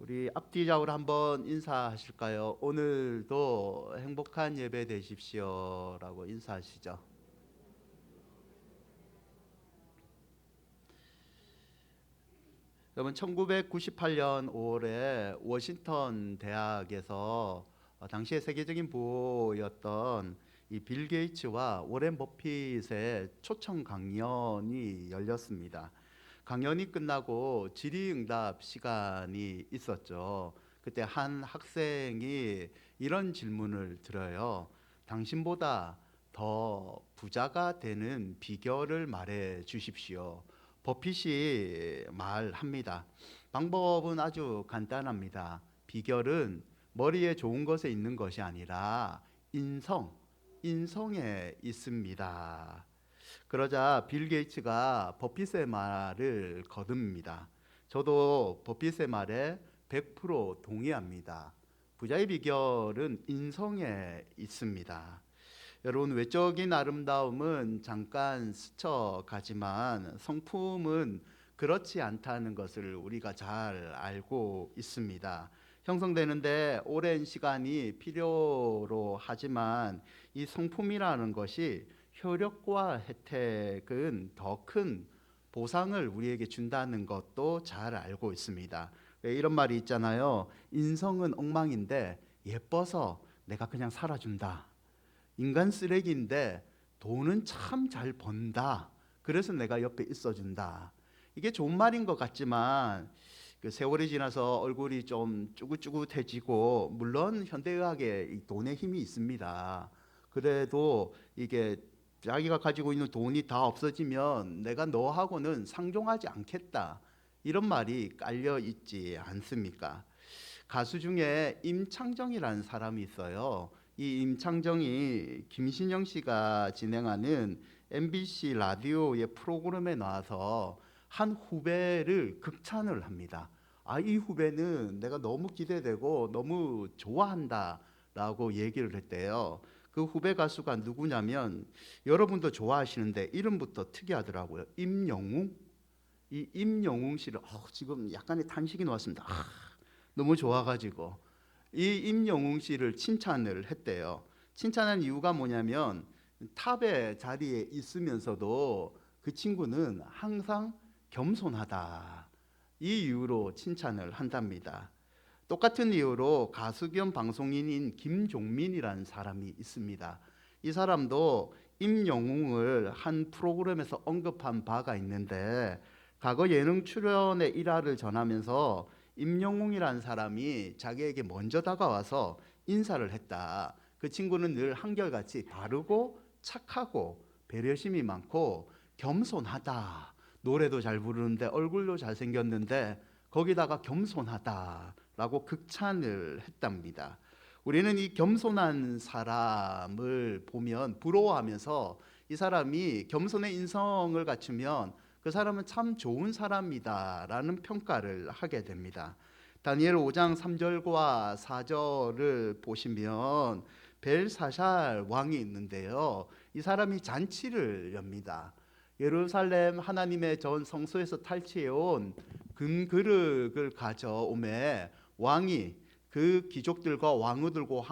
우리 앞뒤좌우로 한번 인사하실까요? 오늘도 행복한 예배 되십시오라고 인사하시죠. 여러분 1998년 5월에 워싱턴 대학에서 당시의 세계적인 부호였던 이 빌 게이츠와 워렌 버핏의 초청 강연이 열렸습니다. 강연이 끝나고 질의응답 시간이 있었죠. 그때 한 학생이 이런 질문을 드려요. 당신보다 더 부자가 되는 비결을 말해 주십시오. 버핏이 말합니다. 방법은 아주 간단합니다. 비결은 머리에 좋은 것에 있는 것이 아니라 인성에 있습니다. 그러자 빌 게이츠가 버핏의 말을 거듭니다. 저도 버핏의 말에 100% 동의합니다. 부자의 비결은 인성에 있습니다. 여러분, 외적인 아름다움은 잠깐 스쳐가지만 성품은 그렇지 않다는 것을 우리가 잘 알고 있습니다. 형성되는데 오랜 시간이 필요로 하지만 이 성품이라는 것이 효력과 혜택은 더 큰 보상을 우리에게 준다는 것도 잘 알고 있습니다. 이런 말이 있잖아요. 인성은 엉망인데 예뻐서 내가 그냥 살아준다. 인간 쓰레기인데 돈은 참 잘 번다. 그래서 내가 옆에 있어준다. 이게 좋은 말인 것 같지만 그 세월이 지나서 얼굴이 좀 쭈긋쭈긋해지고, 물론 현대의학에 이 돈의 힘이 있습니다. 그래도 이게 자기가 가지고 있는 돈이 다 없어지면 내가 너하고는 상종하지 않겠다, 이런 말이 깔려 있지 않습니까? 가수 중에 임창정이라는 사람이 있어요. 이 임창정이 김신영 씨가 진행하는 MBC 라디오의 프로그램에 나와서 한 후배를 극찬을 합니다. 이 후배는 내가 너무 기대되고 너무 좋아한다 라고 얘기를 했대요. 그 후배 가수가 누구냐면, 여러분도 좋아하시는데 이름부터 특이하더라고요. 임영웅. 이 임영웅 씨를 지금 약간의 탄식이 나왔습니다. 너무 좋아가지고 이 임영웅 씨를 칭찬을 했대요. 칭찬한 이유가 뭐냐면, 탑의 자리에 있으면서도 그 친구는 항상 겸손하다, 이 이유로 칭찬을 한답니다. 똑같은 이유로 가수 겸 방송인인 김종민이라는 사람이 있습니다. 이 사람도 임영웅을 한 프로그램에서 언급한 바가 있는데, 과거 예능 출연의 일화를 전하면서 임영웅이라는 사람이 자기에게 먼저 다가와서 인사를 했다. 그 친구는 늘 한결같이 바르고 착하고 배려심이 많고 겸손하다. 노래도 잘 부르는데 얼굴도 잘생겼는데 거기다가 겸손하다라고 극찬을 했답니다. 우리는 이 겸손한 사람을 보면 부러워하면서, 이 사람이 겸손의 인성을 갖추면 그 사람은 참 좋은 사람이다라는 평가를 하게 됩니다. 다니엘 5장 3절과 4절을 보시면 벨사샬 왕이 있는데요. 이 사람이 잔치를 엽니다. 예루살렘 하나님의 전 성소에서 탈취해온 금그릇을 가져오매 왕이 그 귀족들과 왕후들과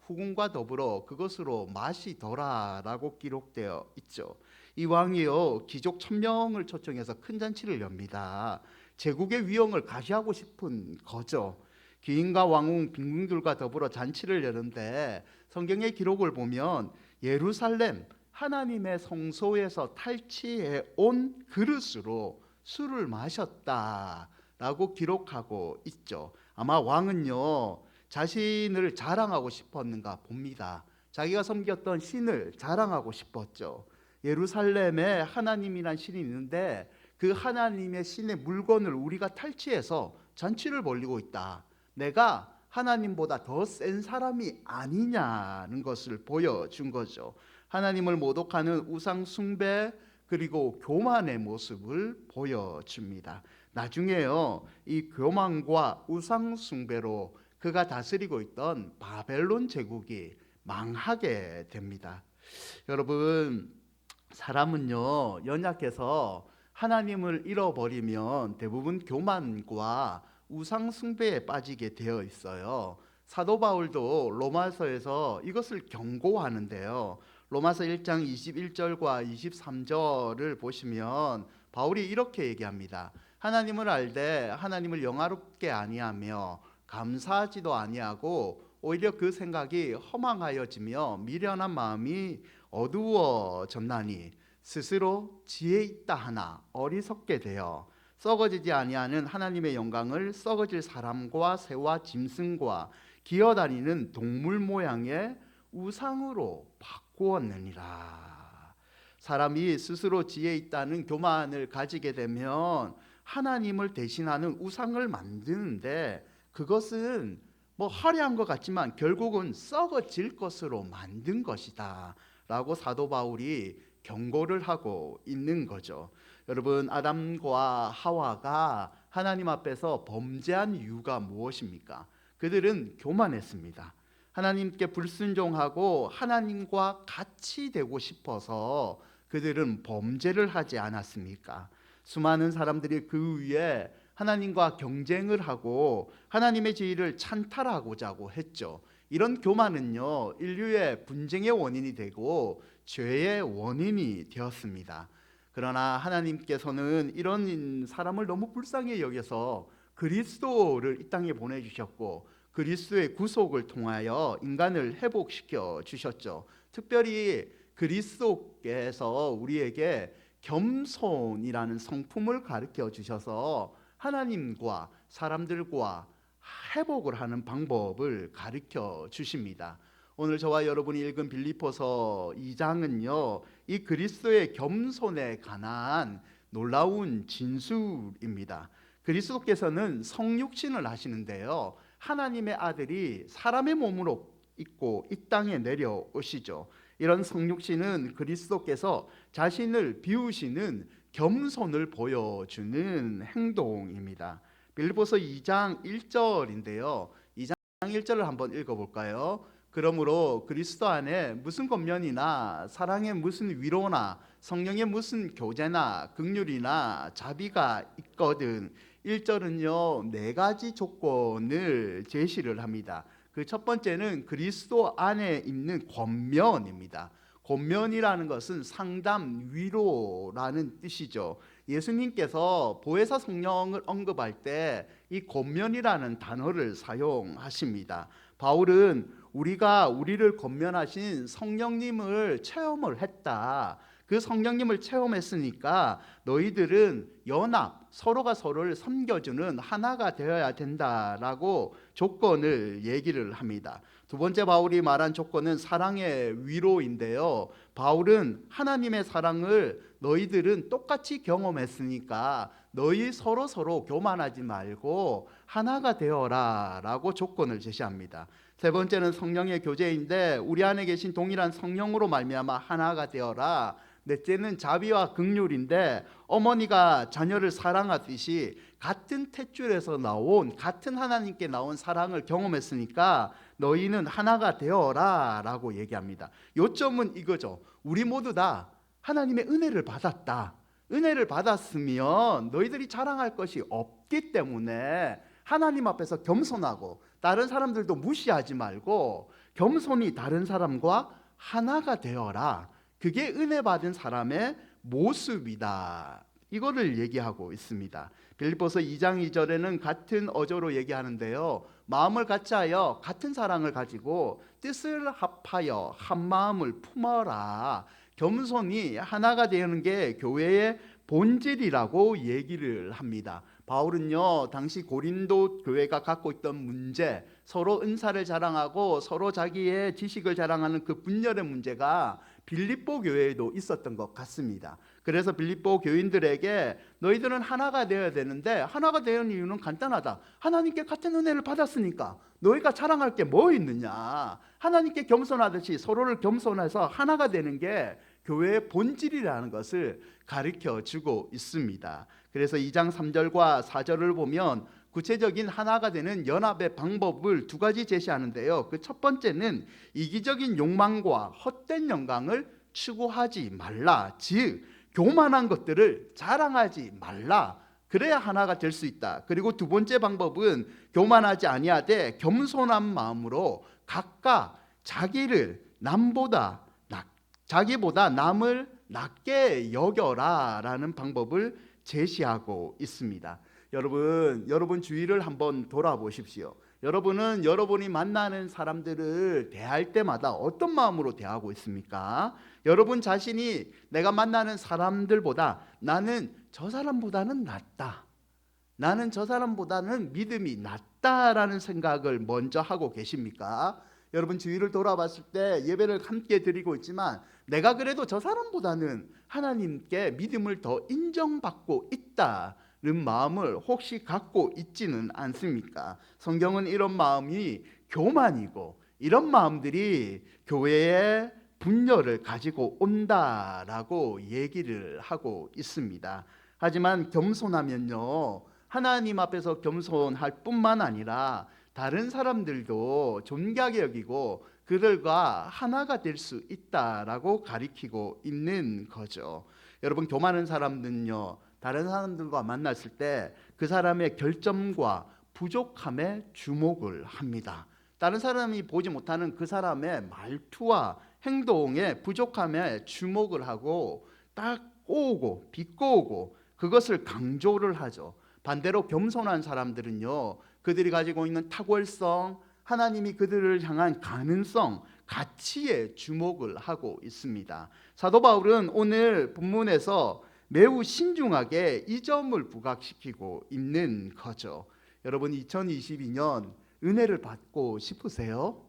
후궁과 더불어 그것으로 마시더라라고 기록되어 있죠. 이 왕이요, 귀족 1000명을 초청해서 큰 잔치를 엽니다. 제국의 위엄을 가시하고 싶은 거죠. 귀인과 왕궁 빈궁들과 더불어 잔치를 여는데, 성경의 기록을 보면 예루살렘 하나님의 성소에서 탈취해 온 그릇으로 술을 마셨다라고 기록하고 있죠. 아마 왕은요, 자신을 자랑하고 싶었는가 봅니다. 자기가 섬겼던 신을 자랑하고 싶었죠. 예루살렘에 하나님이란 신이 있는데 그 하나님의 신의 물건을 우리가 탈취해서 잔치를 벌이고 있다. 내가 하나님보다 더 센 사람이 아니냐는 것을 보여준 거죠. 하나님을 모독하는 우상 숭배 그리고 교만의 모습을 보여줍니다. 나중에요, 이 교만과 우상 숭배로 그가 다스리고 있던 바벨론 제국이 망하게 됩니다. 여러분, 사람은요, 연약해서 하나님을 잃어버리면 대부분 교만과 우상 숭배에 빠지게 되어 있어요. 사도 바울도 로마서에서 이것을 경고하는데요. 로마서 1장 21절과 23절을 보시면 바울이 이렇게 얘기합니다. 하나님을 알되 하나님을 영화롭게 아니하며 감사하지도 아니하고 오히려 그 생각이 허망하여지며 미련한 마음이 어두워졌나니 스스로 지혜 있다 하나 어리석게 되어 썩어지지 아니하는 하나님의 영광을 썩어질 사람과 새와 짐승과 기어다니는 동물 모양의 우상으로 바꾸었느니라. 사람이 스스로 지혜 있다는 교만을 가지게 되면 하나님을 대신하는 우상을 만드는데 그것은 화려한 것 같지만 결국은 썩어질 것으로 만든 것이다 라고 사도 바울이 경고를 하고 있는 거죠. 여러분, 아담과 하와가 하나님 앞에서 범죄한 이유가 무엇입니까? 그들은 교만했습니다. 하나님께 불순종하고 하나님과 같이 되고 싶어서 그들은 범죄를 하지 않았습니까? 수많은 사람들이 그 위에 하나님과 경쟁을 하고 하나님의 지위를 찬탈하고자 했죠. 이런 교만은요, 인류의 분쟁의 원인이 되고 죄의 원인이 되었습니다. 그러나 하나님께서는 이런 사람을 너무 불쌍히 여겨서 그리스도를 이 땅에 보내주셨고 그리스도의 구속을 통하여 인간을 회복시켜 주셨죠. 특별히 그리스도께서 우리에게 겸손이라는 성품을 가르쳐 주셔서 하나님과 사람들과 회복을 하는 방법을 가르쳐 주십니다. 오늘 저와 여러분이 읽은 빌립보서 2장은요, 이 그리스도의 겸손에 관한 놀라운 진술입니다. 그리스도께서는 성육신을 하시는데요, 하나님의 아들이 사람의 몸으로 입고 이 땅에 내려오시죠. 이런 성육신은 그리스도께서 자신을 비우시는 겸손을 보여주는 행동입니다. 빌립보서 2장 1절인데요. 2장 1절을 한번 읽어볼까요? 그러므로 그리스도 안에 무슨 권면이나 사랑의 무슨 위로나 성령의 무슨 교제나 긍휼이나 자비가 있거든. 1절은요 4가지 조건을 제시를 합니다. 그 첫 번째는 그리스도 안에 있는 권면입니다. 권면이라는 것은 상담, 위로라는 뜻이죠. 예수님께서 보혜사 성령을 언급할 때 이 권면이라는 단어를 사용하십니다. 바울은 우리가 우리를 권면하신 성령님을 체험을 했다. 그 성령님을 체험했으니까 너희들은 연합, 서로가 서로를 섬겨주는 하나가 되어야 된다라고 조건을 얘기를 합니다. 두 번째 바울이 말한 조건은 사랑의 위로인데요. 바울은 하나님의 사랑을 너희들은 똑같이 경험했으니까 너희 서로 교만하지 말고 하나가 되어라 라고 조건을 제시합니다. 세 번째는 성령의 교제인데 우리 안에 계신 동일한 성령으로 말미암아 하나가 되어라. 넷째는 자비와 긍휼인데 어머니가 자녀를 사랑하듯이 같은 탯줄에서 나온 같은 하나님께 나온 사랑을 경험했으니까 너희는 하나가 되어라 라고 얘기합니다. 요점은 이거죠. 우리 모두 다 하나님의 은혜를 받았다. 은혜를 받았으면 너희들이 자랑할 것이 없기 때문에 하나님 앞에서 겸손하고 다른 사람들도 무시하지 말고 겸손히 다른 사람과 하나가 되어라. 그게 은혜 받은 사람의 모습이다. 이거를 얘기하고 있습니다. 빌립보서 2장 2절에는 같은 어조로 얘기하는데요. 마음을 같이하여 같은 사랑을 가지고 뜻을 합하여 한 마음을 품어라. 겸손히 하나가 되는 게 교회의 본질이라고 얘기를 합니다. 바울은요, 당시 고린도 교회가 갖고 있던 문제, 서로 은사를 자랑하고 서로 자기의 지식을 자랑하는 그 분열의 문제가 빌립보 교회에도 있었던 것 같습니다. 그래서 빌립보 교인들에게 너희들은 하나가 되어야 되는데 하나가 되는 이유는 간단하다. 하나님께 같은 은혜를 받았으니까 너희가 자랑할 게 뭐 있느냐. 하나님께 겸손하듯이 서로를 겸손해서 하나가 되는 게 교회의 본질이라는 것을 가르쳐 주고 있습니다. 그래서 2장 3절과 4절을 보면 구체적인 하나가 되는 연합의 방법을 2가지 제시하는데요. 그 첫 번째는 이기적인 욕망과 헛된 영광을 추구하지 말라. 즉 교만한 것들을 자랑하지 말라. 그래야 하나가 될 수 있다. 그리고 두 번째 방법은 교만하지 아니하되 겸손한 마음으로 각각 자기보다 남을 낮게 여겨라라는 방법을 제시하고 있습니다. 여러분 주위를 한번 돌아보십시오. 여러분은 여러분이 만나는 사람들을 대할 때마다 어떤 마음으로 대하고 있습니까? 여러분 자신이 내가 만나는 사람들보다 나는 저 사람보다는 낫다, 나는 저 사람보다는 믿음이 낫다라는 생각을 먼저 하고 계십니까? 여러분 주위를 돌아봤을 때 예배를 함께 드리고 있지만 내가 그래도 저 사람보다는 하나님께 믿음을 더 인정받고 있다는 마음을 혹시 갖고 있지는 않습니까? 성경은 이런 마음이 교만이고 이런 마음들이 교회에 분열을 가지고 온다라고 얘기를 하고 있습니다. 하지만 겸손하면요, 하나님 앞에서 겸손할 뿐만 아니라 다른 사람들도 존귀하게 여기고 그들과 하나가 될 수 있다라고 가리키고 있는 거죠. 여러분 교만한 사람들은요, 다른 사람들과 만났을 때 그 사람의 결점과 부족함에 주목을 합니다. 다른 사람이 보지 못하는 그 사람의 말투와 행동의 부족함에 주목을 하고 딱 꼬우고 비꼬고 그것을 강조를 하죠. 반대로 겸손한 사람들은요, 그들이 가지고 있는 탁월성, 하나님이 그들을 향한 가능성, 가치에 주목을 하고 있습니다. 사도 바울은 오늘 본문에서 매우 신중하게 이 점을 부각시키고 있는 거죠. 여러분 2022년 은혜를 받고 싶으세요?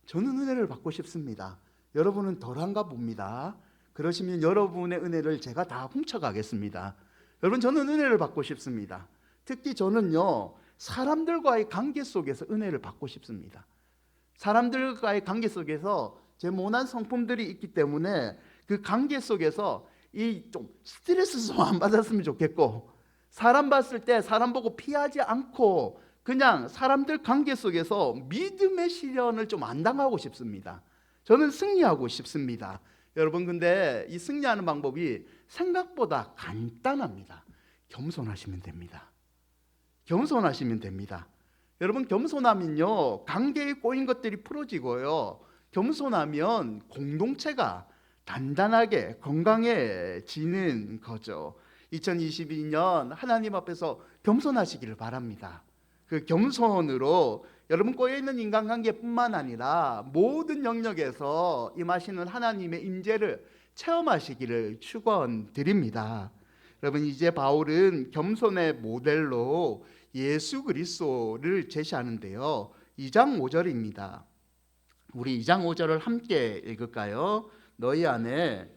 저는 은혜를 받고 싶습니다. 여러분은 덜한가 봅니다. 그러시면 여러분의 은혜를 제가 다 훔쳐가겠습니다. 여러분 저는 은혜를 받고 싶습니다. 특히 저는요, 사람들과의 관계 속에서 은혜를 받고 싶습니다. 사람들과의 관계 속에서 제 모난 성품들이 있기 때문에 그 관계 속에서 이 좀 스트레스 좀 안 받았으면 좋겠고, 사람 봤을 때 사람 보고 피하지 않고 그냥 사람들 관계 속에서 믿음의 시련을 좀 안 당하고 싶습니다. 저는 승리하고 싶습니다. 여러분 근데 이 승리하는 방법이 생각보다 간단합니다. 겸손하시면 됩니다. 겸손하시면 됩니다. 여러분 겸손하면요, 관계에 꼬인 것들이 풀어지고요, 겸손하면 공동체가 단단하게 건강해지는 거죠. 2022년 하나님 앞에서 겸손하시기를 바랍니다. 그 겸손으로 여러분 꼬여있는 인간관계뿐만 아니라 모든 영역에서 임하시는 하나님의 임재를 체험하시기를 축원드립니다. 여러분 이제 바울은 겸손의 모델로 예수 그리스도를 제시하는데요, 2장 5절입니다. 우리 2장 5절을 함께 읽을까요? 너희 안에,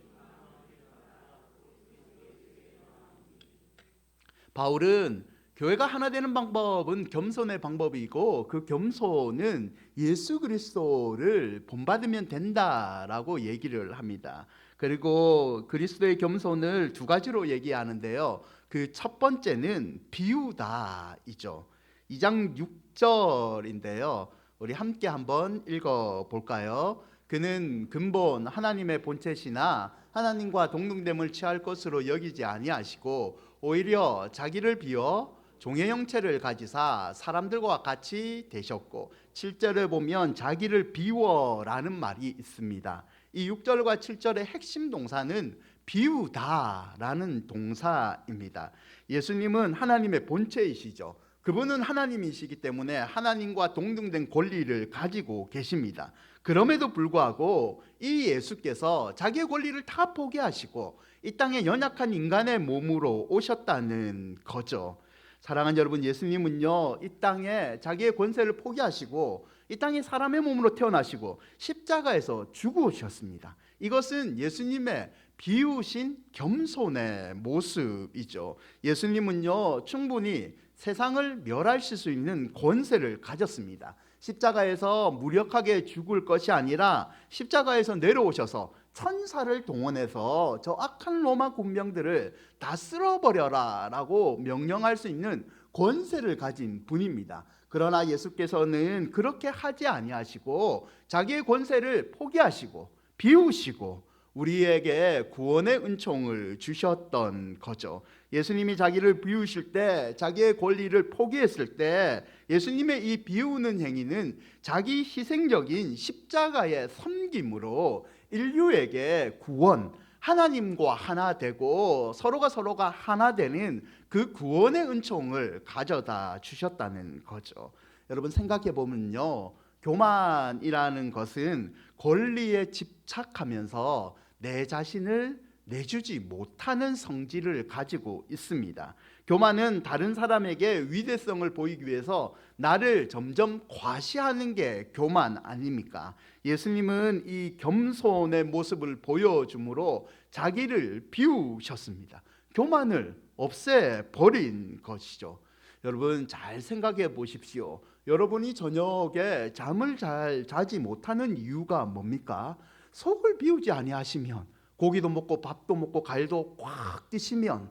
바울은 교회가 하나 되는 방법은 겸손의 방법이고 그 겸손은 예수 그리스도를 본받으면 된다라고 얘기를 합니다. 그리고 그리스도의 겸손을 두 가지로 얘기하는데요, 그 첫 번째는 비우다이죠. 2장 6절인데요 우리 함께 한번 읽어볼까요? 그는 근본 하나님의 본체시나 하나님과 동등됨을 취할 것으로 여기지 아니하시고 오히려 자기를 비워 종의 형체를 가지사 사람들과 같이 되셨고, 7절에 보면 자기를 비워라는 말이 있습니다. 이 6절과 7절의 핵심 동사는 비우다라는 동사입니다. 예수님은 하나님의 본체이시죠. 그분은 하나님이시기 때문에 하나님과 동등된 권리를 가지고 계십니다. 그럼에도 불구하고 이 예수께서 자기의 권리를 다 포기하시고 이 땅에 연약한 인간의 몸으로 오셨다는 거죠. 사랑하는 여러분, 예수님은요, 이 땅에 자기의 권세를 포기하시고 이 땅에 사람의 몸으로 태어나시고 십자가에서 죽으셨습니다. 이것은 예수님의 비우신 겸손의 모습이죠. 예수님은요, 충분히 세상을 멸하실 수 있는 권세를 가졌습니다. 십자가에서 무력하게 죽을 것이 아니라 십자가에서 내려오셔서 천사를 동원해서 저 악한 로마 군병들을 다 쓸어버려라 라고 명령할 수 있는 권세를 가진 분입니다. 그러나 예수께서는 그렇게 하지 아니하시고 자기의 권세를 포기하시고 비우시고 우리에게 구원의 은총을 주셨던 거죠. 예수님이 자기를 비우실 때, 자기의 권리를 포기했을 때 예수님의 이 비우는 행위는 자기 희생적인 십자가의 섬김으로 인류에게 구원, 하나님과 하나 되고 서로가 하나 되는 그 구원의 은총을 가져다 주셨다는 거죠. 여러분 생각해 보면요, 교만이라는 것은 권리에 집착하면서 내 자신을 내주지 못하는 성질을 가지고 있습니다. 교만은 다른 사람에게 위대성을 보이기 위해서 나를 점점 과시하는 게 교만 아닙니까? 예수님은 이 겸손의 모습을 보여주므로 자기를 비우셨습니다. 교만을 없애버린 것이죠. 여러분 잘 생각해 보십시오. 여러분이 저녁에 잠을 잘 자지 못하는 이유가 뭡니까? 속을 비우지 아니하시면, 고기도 먹고 밥도 먹고 갈도 꽉 드시면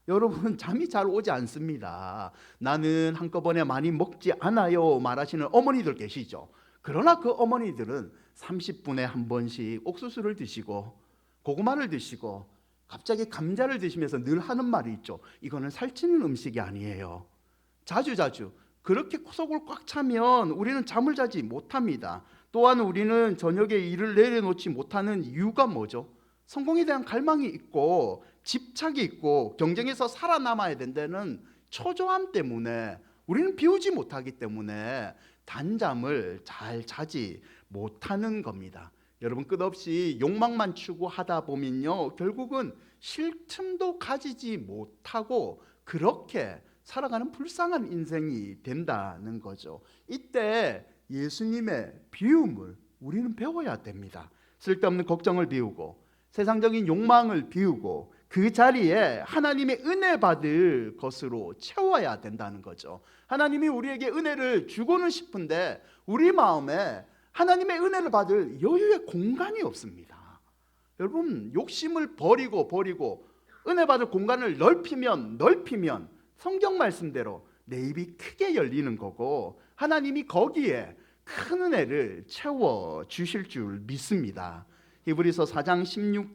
여러분 잠이 잘 오지 않습니다. 나는 한꺼번에 많이 먹지 않아요 말하시는 어머니들 계시죠. 그러나 그 어머니들은 30분에 한 번씩 옥수수를 드시고 고구마를 드시고 갑자기 감자를 드시면서 늘 하는 말이 있죠. 이거는 살찌는 음식이 아니에요. 자주 그렇게 속을 꽉 차면 우리는 잠을 자지 못합니다. 또한 우리는 저녁에 일을 내려놓지 못하는 이유가 뭐죠? 성공에 대한 갈망이 있고 집착이 있고 경쟁에서 살아남아야 된다는 초조함 때문에 우리는 비우지 못하기 때문에 단잠을 잘 자지 못하는 겁니다. 여러분 끝없이 욕망만 추구하다 보면요, 결국은 쉴 틈도 가지지 못하고 그렇게 살아가는 불쌍한 인생이 된다는 거죠. 이때 예수님의 비움을 우리는 배워야 됩니다. 쓸데없는 걱정을 비우고 세상적인 욕망을 비우고 그 자리에 하나님의 은혜 받을 것으로 채워야 된다는 거죠. 하나님이 우리에게 은혜를 주고는 싶은데 우리 마음에 하나님의 은혜를 받을 여유의 공간이 없습니다. 여러분 욕심을 버리고 은혜 받을 공간을 넓히면 성경 말씀대로 내 입이 크게 열리는 거고 하나님이 거기에 큰 은혜를 채워 주실 줄 믿습니다. 히브리서 4장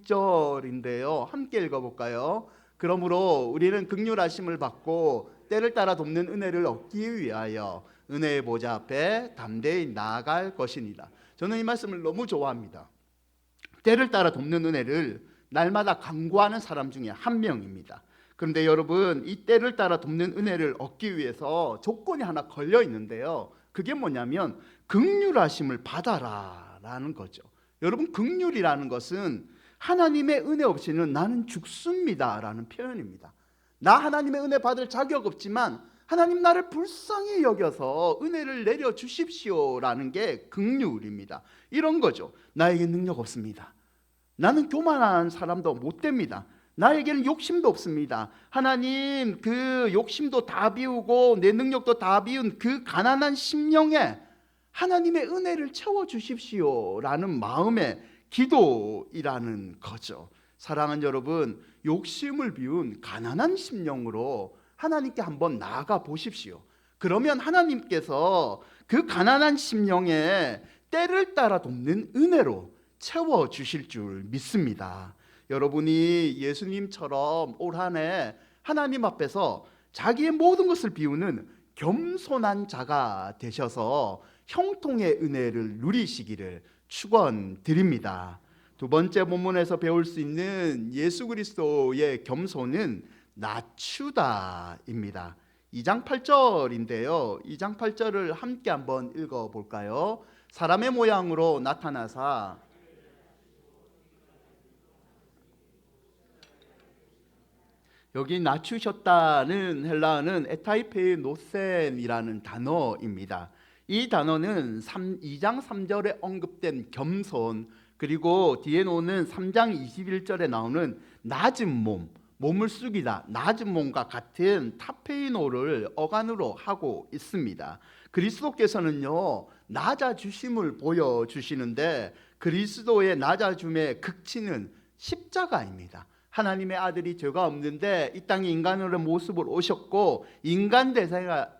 16절인데요. 함께 읽어볼까요? 그러므로 우리는 긍휼하심을 받고 때를 따라 돕는 은혜를 얻기 위하여 은혜의 보좌 앞에 담대히 나아갈 것이니라. 저는 이 말씀을 너무 좋아합니다. 때를 따라 돕는 은혜를 날마다 간구하는 사람 중에 한 명입니다. 그런데 여러분 이 때를 따라 돕는 은혜를 얻기 위해서 조건이 하나 걸려 있는데요. 그게 뭐냐면 긍휼하심을 받아라 라는 거죠. 여러분 긍휼이라는 것은 하나님의 은혜 없이는 나는 죽습니다 라는 표현입니다. 나 하나님의 은혜 받을 자격 없지만 하나님 나를 불쌍히 여겨서 은혜를 내려주십시오 라는 게 긍휼입니다. 이런 거죠. 나에게 능력 없습니다. 나는 교만한 사람도 못 됩니다. 나에게는 욕심도 없습니다. 하나님 그 욕심도 다 비우고 내 능력도 다 비운 그 가난한 심령에 하나님의 은혜를 채워주십시오 라는 마음의 기도이라는 거죠. 사랑하는 여러분, 욕심을 비운 가난한 심령으로 하나님께 한번 나아가 보십시오. 그러면 하나님께서 그 가난한 심령에 때를 따라 돕는 은혜로 채워주실 줄 믿습니다. 여러분이 예수님처럼 올 한 해 하나님 앞에서 자기의 모든 것을 비우는 겸손한 자가 되셔서 형통의 은혜를 누리시기를 축원드립니다. 두 번째 본문에서 배울 수 있는 예수 그리스도의 겸손은 낮추다입니다. 2장 8절인데요. 2장 8절을 함께 한번 읽어볼까요? 사람의 모양으로 나타나사 여기 낮추셨다는 헬라어는 에타이페노센이라는 단어입니다. 이 단어는 2장 3절에 언급된 겸손, 그리고 뒤에 놓는 3장 21절에 나오는 낮은 몸, 몸을 숙이다, 낮은 몸과 같은 타페이노를 어간으로 하고 있습니다. 그리스도께서는요 낮아주심을 보여주시는데 그리스도의 낮아줌의 극치는 십자가입니다. 하나님의 아들이 죄가 없는데 이 땅에 인간으로 모습을 오셨고 인간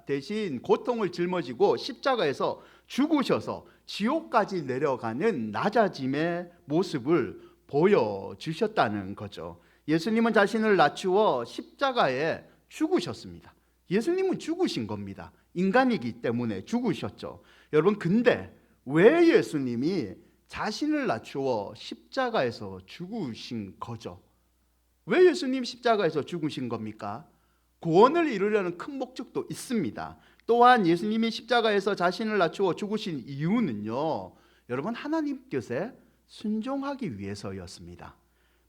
대신 고통을 짊어지고 십자가에서 죽으셔서 지옥까지 내려가는 낮아짐의 모습을 보여주셨다는 거죠. 예수님은 자신을 낮추어 십자가에 죽으셨습니다. 예수님은 죽으신 겁니다. 인간이기 때문에 죽으셨죠. 여러분, 근데 왜 예수님이 자신을 낮추어 십자가에서 죽으신 거죠? 왜 예수님 십자가에서 죽으신 겁니까? 구원을 이루려는 큰 목적도 있습니다. 또한 예수님이 십자가에서 자신을 낮추어 죽으신 이유는요, 여러분, 하나님 뜻에 순종하기 위해서였습니다.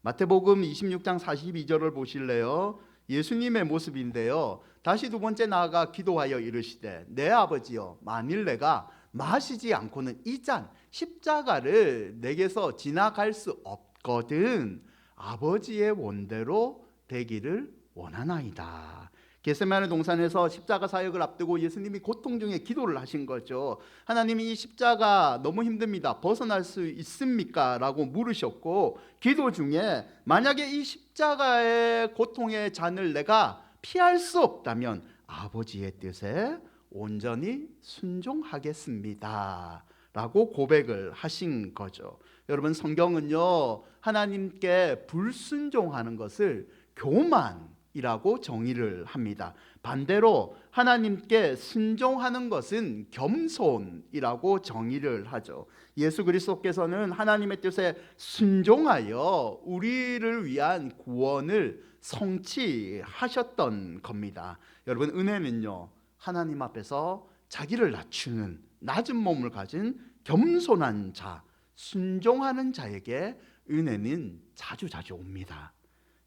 마태복음 26장 42절을 보실래요? 예수님의 모습인데요, 다시 두 번째 나아가 기도하여 이르시되 내 아버지여, 만일 내가 마시지 않고는 이 잔 십자가를 내게서 지나갈 수 없거든 아버지의 원대로 되기를 원하나이다. 겟세마네 동산에서 십자가 사역을 앞두고 예수님이 고통 중에 기도를 하신 거죠. 하나님이 이 십자가 너무 힘듭니다. 벗어날 수 있습니까? 라고 물으셨고, 기도 중에 만약에 이 십자가의 고통의 잔을 내가 피할 수 없다면 아버지의 뜻에 온전히 순종하겠습니다 라고 고백을 하신 거죠. 여러분, 성경은요, 하나님께 불순종하는 것을 교만이라고 정의를 합니다. 반대로 하나님께 순종하는 것은 겸손이라고 정의를 하죠. 예수 그리스도께서는 하나님의 뜻에 순종하여 우리를 위한 구원을 성취하셨던 겁니다. 여러분, 은혜는요, 하나님 앞에서 자기를 낮추는 낮은 몸을 가진 겸손한 자, 순종하는 자에게 은혜는 자주 옵니다.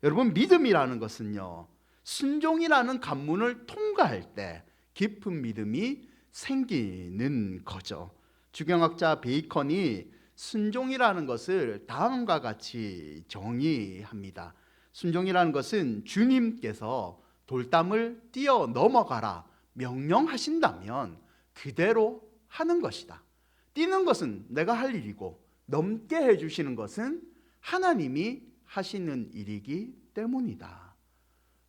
여러분, 믿음이라는 것은요, 순종이라는 관문을 통과할 때 깊은 믿음이 생기는 거죠. 주경학자 베이컨이 순종이라는 것을 다음과 같이 정의합니다. 순종이라는 것은 주님께서 돌담을 뛰어 넘어가라 명령하신다면 그대로 하는 것이다. 뛰는 것은 내가 할 일이고 넘게 해주시는 것은 하나님이 하시는 일이기 때문이다.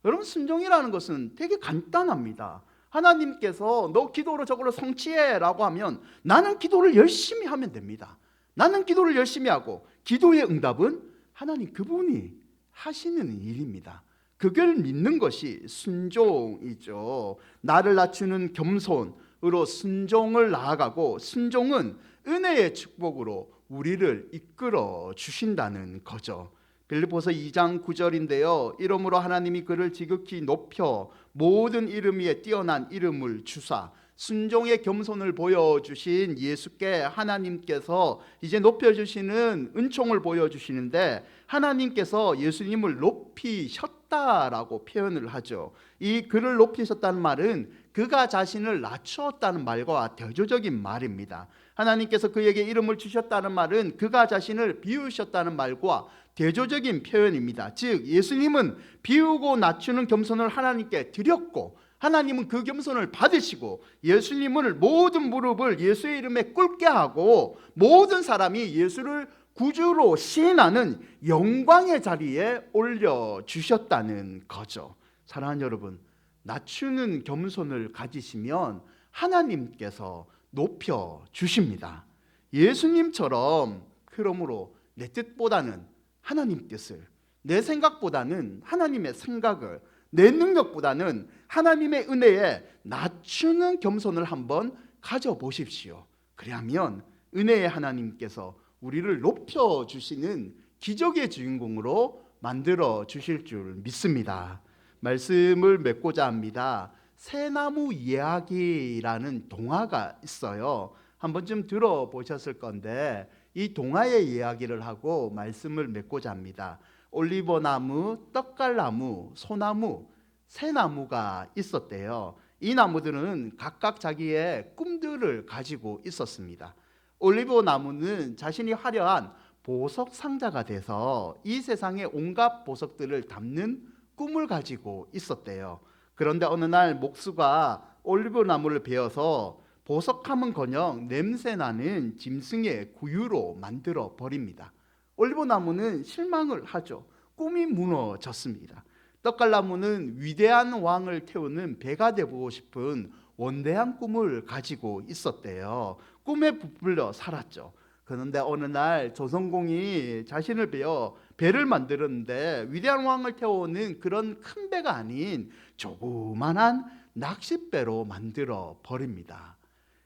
여러분, 순종이라는 것은 되게 간단합니다. 하나님께서 너 기도로 저걸로 성취해 라고 하면 나는 기도를 열심히 하면 됩니다. 나는 기도를 열심히 하고 기도의 응답은 하나님 그분이 하시는 일입니다. 그걸 믿는 것이 순종이죠. 나를 낮추는 겸손으로 순종을 나아가고, 순종은 은혜의 축복으로 우리를 이끌어 주신다는 거죠. 빌립보서 2장 9절인데요, 이러므로 하나님이 그를 지극히 높여 모든 이름 위에 뛰어난 이름을 주사 순종의 겸손을 보여주신 예수께 하나님께서 이제 높여주시는 은총을 보여주시는데, 하나님께서 예수님을 높이셨다라고 표현을 하죠. 이 그를 높이셨다는 말은 그가 자신을 낮추었다는 말과 대조적인 말입니다. 하나님께서 그에게 이름을 주셨다는 말은 그가 자신을 비우셨다는 말과 대조적인 표현입니다. 즉, 예수님은 비우고 낮추는 겸손을 하나님께 드렸고, 하나님은 그 겸손을 받으시고, 예수님을 모든 무릎을 예수의 이름에 꿇게 하고, 모든 사람이 예수를 구주로 시인하는 영광의 자리에 올려주셨다는 거죠. 사랑하는 여러분, 낮추는 겸손을 가지시면 하나님께서 높여주십니다. 예수님처럼, 그러므로 내 뜻보다는 하나님 뜻을, 내 생각보다는 하나님의 생각을, 내 능력보다는 하나님의 은혜에 낮추는 겸손을 한번 가져보십시오. 그리하면 은혜의 하나님께서 우리를 높여주시는 기적의 주인공으로 만들어 주실 줄 믿습니다. 말씀을 맺고자 합니다. 새나무 이야기라는 동화가 있어요. 한 번쯤 들어보셨을 건데, 이 동화의 이야기를 하고 말씀을 맺고자 합니다. 올리버나무, 떡갈나무, 소나무, 세 나무가 있었대요. 이 나무들은 각각 자기의 꿈들을 가지고 있었습니다. 올리버나무는 자신이 화려한 보석 상자가 돼서 이 세상의 온갖 보석들을 담는 꿈을 가지고 있었대요. 그런데 어느 날 목수가 올리버나무를 베어서 보석함은커녕 냄새나는 짐승의 구유로 만들어 버립니다. 올리버나무는 실망을 하죠. 꿈이 무너졌습니다. 떡갈나무는 위대한 왕을 태우는 배가 되고 싶은 원대한 꿈을 가지고 있었대요. 꿈에 부풀려 살았죠. 그런데 어느 날 조선공이 자신을 베어 배를 만들었는데 위대한 왕을 태우는 그런 큰 배가 아닌 조그만한 낚싯배로 만들어 버립니다.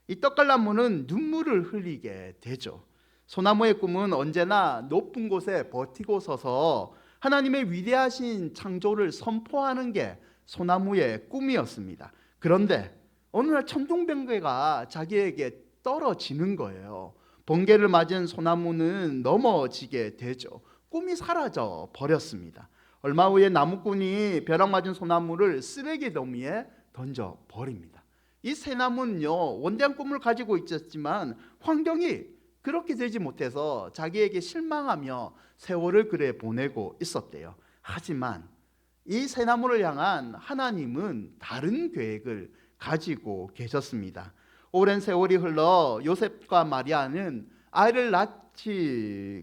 이 떡갈나무는 눈물을 흘리게 되죠. 소나무의 꿈은 언제나 높은 곳에 버티고 서서 하나님의 위대하신 창조를 선포하는 게 소나무의 꿈이었습니다. 그런데 어느 날 천둥번개가 자기에게 떨어지는 거예요. 번개를 맞은 소나무는 넘어지게 되죠. 꿈이 사라져 버렸습니다. 얼마 후에 나무꾼이 벼락 맞은 소나무를 쓰레기 더미에 던져 버립니다. 이 새 나무는요, 원대한 꿈을 가지고 있었지만 환경이 그렇게 되지 못해서 자기에게 실망하며 세월을 그래 보내고 있었대요. 하지만 이 새 나무를 향한 하나님은 다른 계획을 가지고 계셨습니다. 오랜 세월이 흘러 요셉과 마리아는 아이를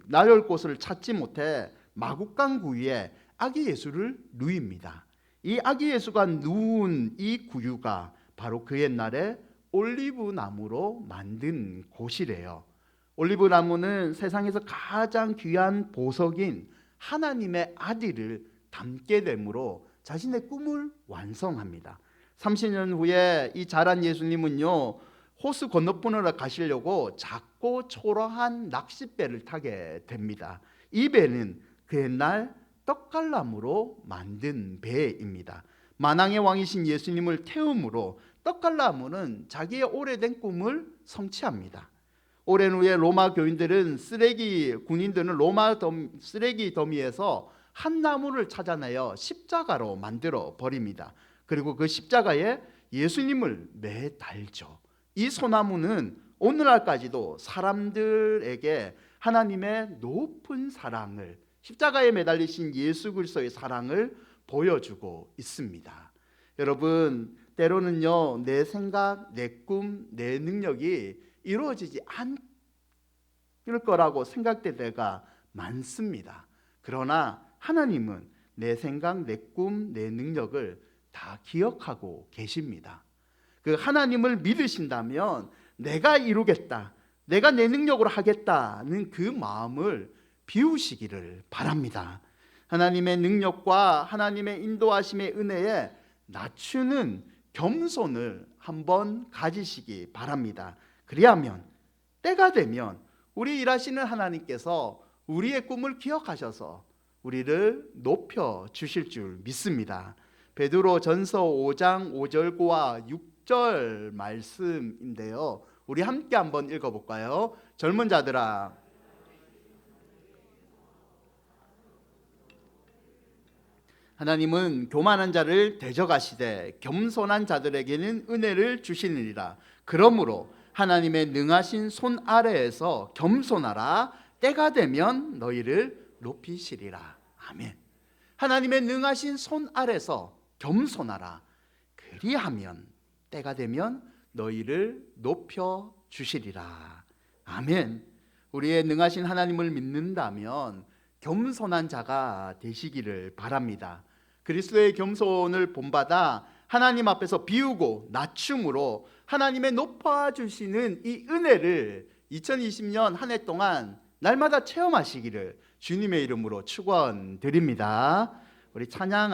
낳을 곳을 찾지 못해 마국간 구유에 아기 예수를 누입니다. 이 아기 예수가 누운 이 구유가 바로 그 옛날에 올리브 나무로 만든 곳이래요. 올리브 나무는 세상에서 가장 귀한 보석인 하나님의 아들을 담게 되므로 자신의 꿈을 완성합니다. 30년 후에 이 자란 예수님은요, 호수 건너편으로 가시려고 작고 초라한 낚싯배를 타게 됩니다. 이 배는 그 옛날 떡갈나무로 만든 배입니다. 만왕의 왕이신 예수님을 태움으로 떡갈나무는 자기의 오래된 꿈을 성취합니다. 오랜 후에 로마 군인들은 로마 쓰레기 더미에서 한 나무를 찾아내어 십자가로 만들어 버립니다. 그리고 그 십자가에 예수님을 매달죠. 이 소나무는 오늘날까지도 사람들에게 하나님의 높은 사랑을, 십자가에 매달리신 예수 그리스도의 사랑을 보여주고 있습니다. 여러분, 때로는요, 내 생각, 내 꿈, 내 능력이 이루어지지 않을 거라고 생각될 때가 많습니다. 그러나 하나님은 내 생각, 내 꿈, 내 능력을 다 기억하고 계십니다. 그 하나님을 믿으신다면 내가 이루겠다, 내가 내 능력으로 하겠다는 그 마음을 비우시기를 바랍니다. 하나님의 능력과 하나님의 인도하심의 은혜에 낮추는 겸손을 한번 가지시기 바랍니다. 그리하면 때가 되면 우리 일하시는 하나님께서 우리의 꿈을 기억하셔서 우리를 높여 주실 줄 믿습니다. 베드로 전서 5장 5절과 6절 말씀인데요, 우리 함께 한번 읽어볼까요? 젊은 자들아, 하나님은 교만한 자를 대적하시되 겸손한 자들에게는 은혜를 주시느니라. 그러므로 하나님의 능하신 손 아래에서 겸손하라. 때가 되면 너희를 높이시리라. 아멘. 하나님의 능하신 손 아래서 겸손하라. 그리하면 때가 되면 너희를 높여 주시리라. 아멘. 우리의 능하신 하나님을 믿는다면 겸손한 자가 되시기를 바랍니다. 그리스도의 겸손을 본받아 하나님 앞에서 비우고 낮춤으로 하나님의 높아주시는 이 은혜를 2020년 한 해 동안 날마다 체험하시기를 주님의 이름으로 축원드립니다. 우리 찬양하시